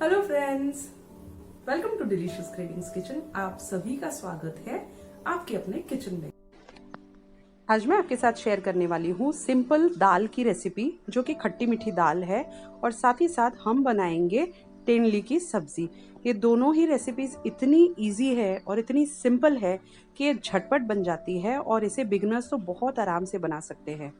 Hello friends, welcome to delicious cravings kitchen. आप सभी का स्वागत है आपके अपने किचन में। आज मैं आपके साथ शेयर करने वाली हूँ सिंपल दाल की रेसिपी, जो कि खट्टी मीठी दाल है, और साथ ही साथ हम बनाएंगे तेंडली की सब्जी। ये दोनों ही रेसिपीज इतनी इजी है और इतनी सिंपल है कि ये झटपट बन जाती है और इसे बिगनर्स तो बहुत आराम से बना सकते हैं।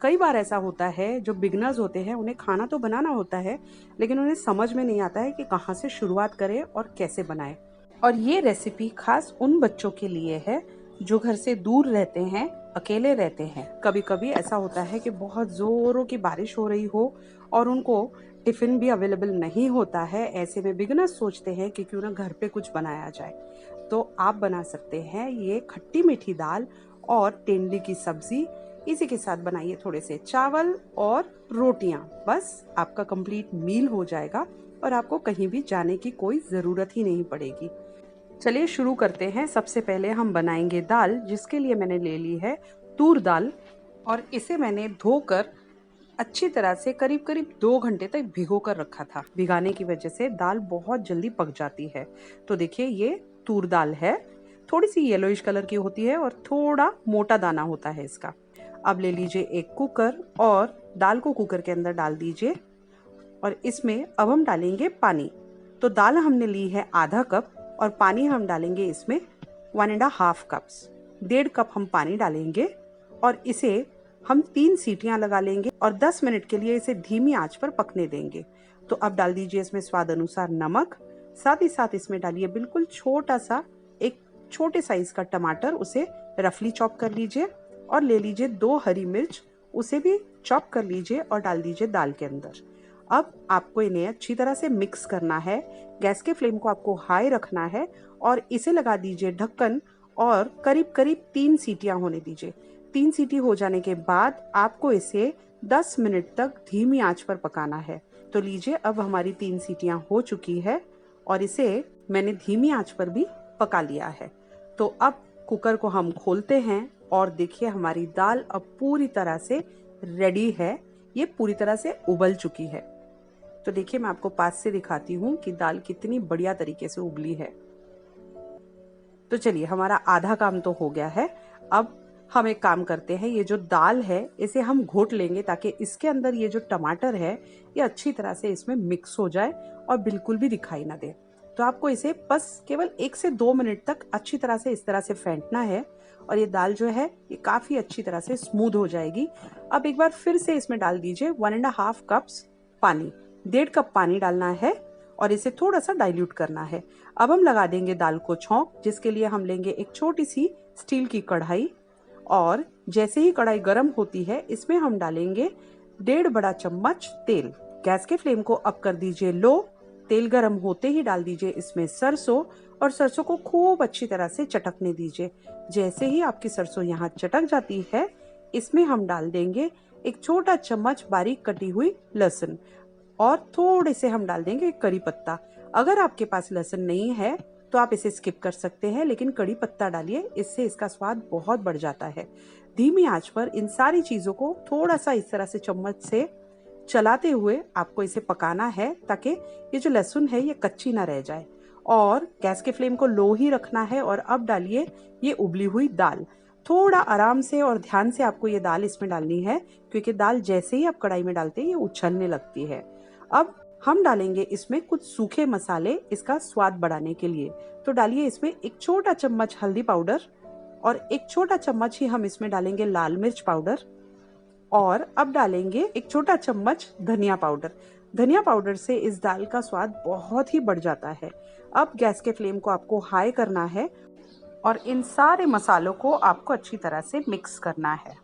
कई बार ऐसा होता है, जो बिगनर्स होते हैं उन्हें खाना तो बनाना होता है, लेकिन उन्हें समझ में नहीं आता है कि कहाँ से शुरुआत करें और कैसे बनाएं। और ये रेसिपी खास उन बच्चों के लिए है जो घर से दूर रहते हैं, अकेले रहते हैं। कभी कभी ऐसा होता है कि बहुत जोरों की बारिश हो रही हो और उनको टिफिन भी अवेलेबल नहीं होता है। ऐसे में बिगनर्स सोचते हैं कि क्यों ना घर पे कुछ बनाया जाए। तो आप बना सकते हैं ये खट्टी मीठी दाल और तेंदुली की सब्जी। इसी के साथ बनाइए थोड़े से चावल और रोटियां, बस आपका कंप्लीट मील हो जाएगा और आपको कहीं भी जाने की कोई ज़रूरत ही नहीं पड़ेगी। चलिए शुरू करते हैं। सबसे पहले हम बनाएंगे दाल, जिसके लिए मैंने ले ली है तूर दाल, और इसे मैंने धोकर अच्छी तरह से करीब करीब 2 घंटे तक भिगो कर रखा था। भिगाने की वजह से दाल बहुत जल्दी पक जाती है। तो देखिए, ये तूर दाल है, थोड़ी सी येलोइश कलर की होती है और थोड़ा मोटा दाना होता है इसका। अब ले लीजिए एक कुकर और दाल को कुकर के अंदर डाल दीजिए, और इसमें अब हम डालेंगे पानी। तो दाल हमने ली है आधा कप और पानी हम डालेंगे इसमें 1.5 कप्स। 1.5 कप हम पानी डालेंगे और इसे हम 3 सीटियां लगा लेंगे और 10 मिनट के लिए इसे धीमी आंच पर पकने देंगे। तो अब डाल दीजिए इसमें स्वाद अनुसार नमक, साथ ही साथ इसमें डालिए बिल्कुल छोटा सा एक छोटे साइज का टमाटर, उसे रफली चॉप कर लीजिए, और ले लीजिए 2 हरी मिर्च, उसे भी चॉप कर लीजिए और डाल दीजिए दाल के अंदर। अब आपको इन्हें अच्छी तरह से मिक्स करना है। गैस के फ्लेम को आपको हाई रखना है और इसे लगा दीजिए ढक्कन और करीब करीब 3 सीटियां होने दीजिए। 3 सीटी हो जाने के बाद आपको इसे 10 मिनट तक धीमी आंच पर पकाना है। तो लीजिए, अब हमारी 3 सीटियां हो चुकी है और इसे मैंने धीमी आंच पर भी पका लिया है। तो अब कुकर को हम खोलते हैं और देखिए, हमारी दाल अब पूरी तरह से रेडी है। ये पूरी तरह से उबल चुकी है। तो देखिए, मैं आपको पास से दिखाती हूँ कि दाल कितनी बढ़िया तरीके से उबली है। तो चलिए, हमारा आधा काम तो हो गया है। अब हम एक काम करते हैं, ये जो दाल है इसे हम घोट लेंगे ताकि इसके अंदर ये जो टमाटर है ये अच्छी तरह से इसमें मिक्स हो जाए और बिल्कुल भी दिखाई ना दे। तो आपको इसे बस केवल 1 से 2 मिनट तक अच्छी तरह से इस तरह से फेंटना है और ये दाल जो है ये काफी अच्छी तरह से स्मूथ हो जाएगी। अब एक बार फिर से इसमें डाल दीजिए 1.5 कप्स पानी। 1.5 कप पानी डालना है और इसे थोड़ा सा डाइल्यूट करना है। अब हम लगा देंगे दाल को छौंक, जिसके लिए हम लेंगे एक छोटी सी स्टील की कढ़ाई, और जैसे ही कढ़ाई गर्म होती है इसमें हम डालेंगे 1.5 बड़ा चम्मच तेल। गैस के फ्लेम को अप कर दीजिए लो। तेल गर्म होते ही डाल दीजिए इसमें सरसों, और सरसों को खूब अच्छी तरह से चटकने दीजिए। जैसे ही आपकी सरसों यहाँ चटक जाती है, इसमें हम डाल देंगे एक छोटा चम्मच बारीक कटी हुई लहसुन, और थोड़े से हम डाल देंगे करी पत्ता। अगर आपके पास लहसुन नहीं है तो आप इसे स्किप कर सकते हैं, लेकिन कड़ी पत्ता डालिए, इससे इसका स्वाद बहुत बढ़ जाता है। धीमी आंच पर इन सारी चीजों को थोड़ा सा इस तरह से चम्मच से चलाते हुए आपको इसे पकाना है, ताकि ये जो लहसुन है ये कच्ची ना रह जाए। और गैस के फ्लेम को लो ही रखना है। और अब डालिए ये उबली हुई दाल। थोड़ा आराम से और ध्यान से आपको ये दाल इसमें डालनी है, क्योंकि दाल जैसे ही आप कढ़ाई में डालते हैं ये उछलने लगती है। अब हम डालेंगे इसमें कुछ सूखे मसाले इसका स्वाद बढ़ाने के लिए। तो डालिए इसमें एक छोटा चम्मच हल्दी पाउडर, और एक छोटा चम्मच ही हम इसमें डालेंगे लाल मिर्च पाउडर, और अब डालेंगे एक छोटा चम्मच धनिया पाउडर। धनिया पाउडर से इस दाल का स्वाद बहुत ही बढ़ जाता है। अब गैस के फ्लेम को आपको हाई करना है और इन सारे मसालों को आपको अच्छी तरह से मिक्स करना है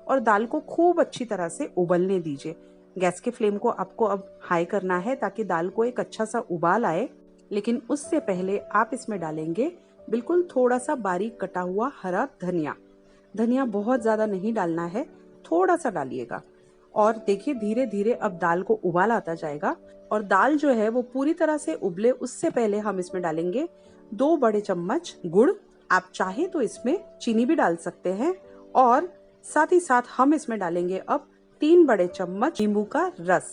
और दाल को खूब अच्छी तरह से उबलने दीजिए। गैस के फ्लेम को आपको अब हाई करना है ताकि दाल को एक अच्छा सा उबाल आए। लेकिन उससे पहले आप इसमें डालेंगे बिल्कुल थोड़ा सा बारीक कटा हुआ हरा धनिया। धनिया बहुत ज्यादा नहीं डालना है, थोड़ा सा डालिएगा। और देखिए, धीरे धीरे अब दाल को उबाल आता जाएगा और दाल जो है वो पूरी तरह से उबले उससे पहले हम इसमें डालेंगे 2 बड़े चम्मच गुड़। आप चाहे तो इसमें चीनी भी डाल सकते हैं। और साथ ही साथ हम इसमें डालेंगे अब 3 बड़े चम्मच नींबू का रस।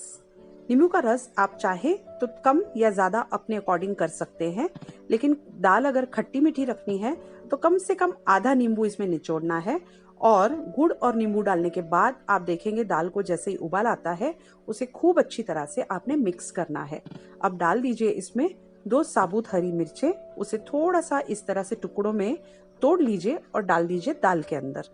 नींबू का रस आप चाहे तो कम या ज़्यादा अपने अकॉर्डिंग कर सकते हैं, लेकिन दाल अगर खट्टी मीठी रखनी है तो कम से कम आधा नींबू इसमें निचोड़ना है। और गुड़ और नींबू डालने के बाद आप देखेंगे दाल को जैसे ही उबाल आता है उसे खूब अच्छी तरह से आपने मिक्स करना है। अब डाल दीजिए इसमें 2 साबुत हरी मिर्चें, उसे थोड़ा सा इस तरह से टुकड़ों में तोड़ लीजिए और डाल दीजिए दाल के अंदर।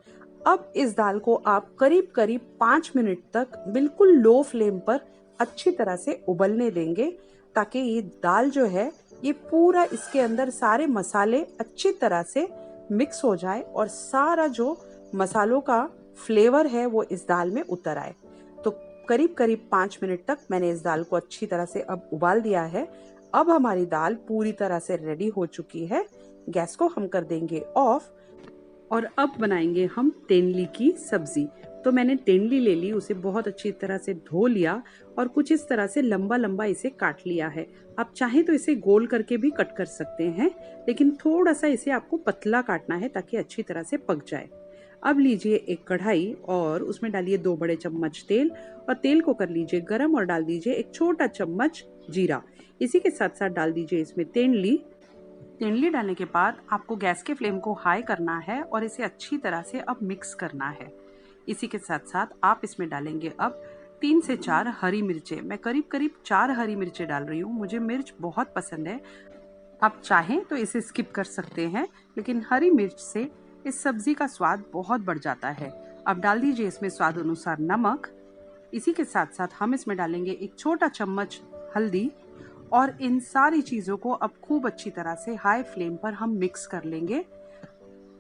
अब इस दाल को आप करीब करीब 5 मिनट तक बिल्कुल लो फ्लेम पर अच्छी तरह से उबलने देंगे, ताकि ये दाल जो है ये पूरा इसके अंदर सारे मसाले अच्छी तरह से मिक्स हो जाए और सारा जो मसालों का फ्लेवर है वो इस दाल में उतर आए। तो करीब करीब 5 मिनट तक मैंने इस दाल को अच्छी तरह से अब उबाल दिया है। अब हमारी दाल पूरी तरह से रेडी हो चुकी है। गैस को हम कर देंगे ऑफ और अब बनाएंगे हम तेंदली की सब्जी। तो मैंने तेंदली ले ली, उसे बहुत अच्छी तरह से धो लिया और कुछ इस तरह से लंबा लंबा इसे काट लिया है। आप चाहें तो इसे गोल करके भी कट कर सकते हैं, लेकिन थोड़ा सा इसे आपको पतला काटना है ताकि अच्छी तरह से पक जाए। अब लीजिए एक कढ़ाई और उसमें डालिए 2 बड़े चम्मच तेल और तेल को कर लीजिए गरम और डाल दीजिए 1 छोटा चम्मच जीरा। इसी के साथ साथ डाल दीजिए इसमें तेंदली। तेंदली डालने के बाद आपको गैस के फ्लेम को हाई करना है और इसे अच्छी तरह से अब मिक्स करना है। इसी के साथ साथ आप इसमें डालेंगे अब 3 से 4 हरी मिर्चें। मैं करीब करीब 4 हरी मिर्चें डाल रही हूँ, मुझे मिर्च बहुत पसंद है। आप चाहें तो इसे स्किप कर सकते हैं, लेकिन हरी मिर्च से इस सब्जी का स्वाद बहुत बढ़ जाता है। अब डाल दीजिए इसमें स्वाद अनुसार नमक। इसी के साथ साथ हम इसमें डालेंगे 1 छोटा चम्मच हल्दी और इन सारी चीज़ों को अब खूब अच्छी तरह से हाई फ्लेम पर हम मिक्स कर लेंगे।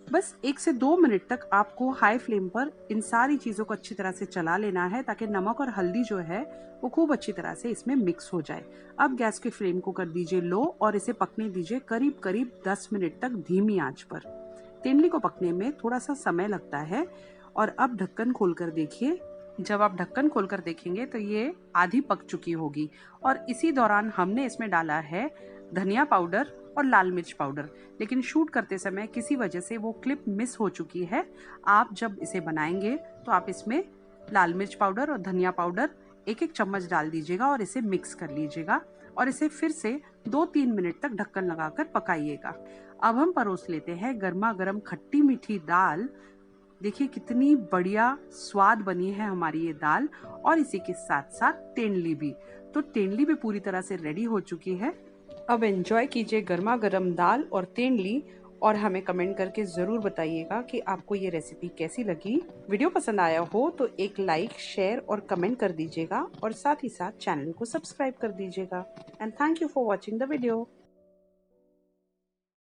बस 1 से 2 मिनट तक आपको हाई फ्लेम पर इन सारी चीज़ों को अच्छी तरह से चला लेना है, ताकि नमक और हल्दी जो है वो खूब अच्छी तरह से इसमें मिक्स हो जाए। अब गैस के फ्लेम को कर दीजिए लो और इसे पकने दीजिए करीब करीब 10 मिनट तक धीमी आंच पर। तेंदली को पकने में थोड़ा सा समय लगता है। और अब ढक्कन खोलकर देखिए। जब आप ढक्कन खोलकर देखेंगे तो ये आधी पक चुकी होगी और इसी दौरान हमने इसमें डाला है धनिया पाउडर और लाल मिर्च पाउडर, लेकिन शूट करते समय किसी वजह से वो क्लिप मिस हो चुकी है। आप जब इसे बनाएंगे तो आप इसमें लाल मिर्च पाउडर और धनिया पाउडर 1-1 चम्मच डाल दीजिएगा और इसे मिक्स कर लीजिएगा और इसे फिर से 2-3 मिनट तक ढक्कन लगाकर पकाइएगा। अब हम परोस लेते हैं गर्मा गर्म खट्टी मीठी दाल। देखिए कितनी बढ़िया स्वाद बनी है हमारी ये दाल, और इसी के साथ साथ तेंदली भी। तो तेंदली भी पूरी तरह से रेडी हो चुकी है। अब एंजॉय कीजिए गर्मा गर्म दाल और तेंदली और हमें कमेंट करके ज़रूर बताइएगा कि आपको ये रेसिपी कैसी लगी। वीडियो पसंद आया हो तो एक लाइक, शेयर और कमेंट कर दीजिएगा और साथ ही साथ चैनल को सब्सक्राइब कर दीजिएगा। And thank you for watching the video.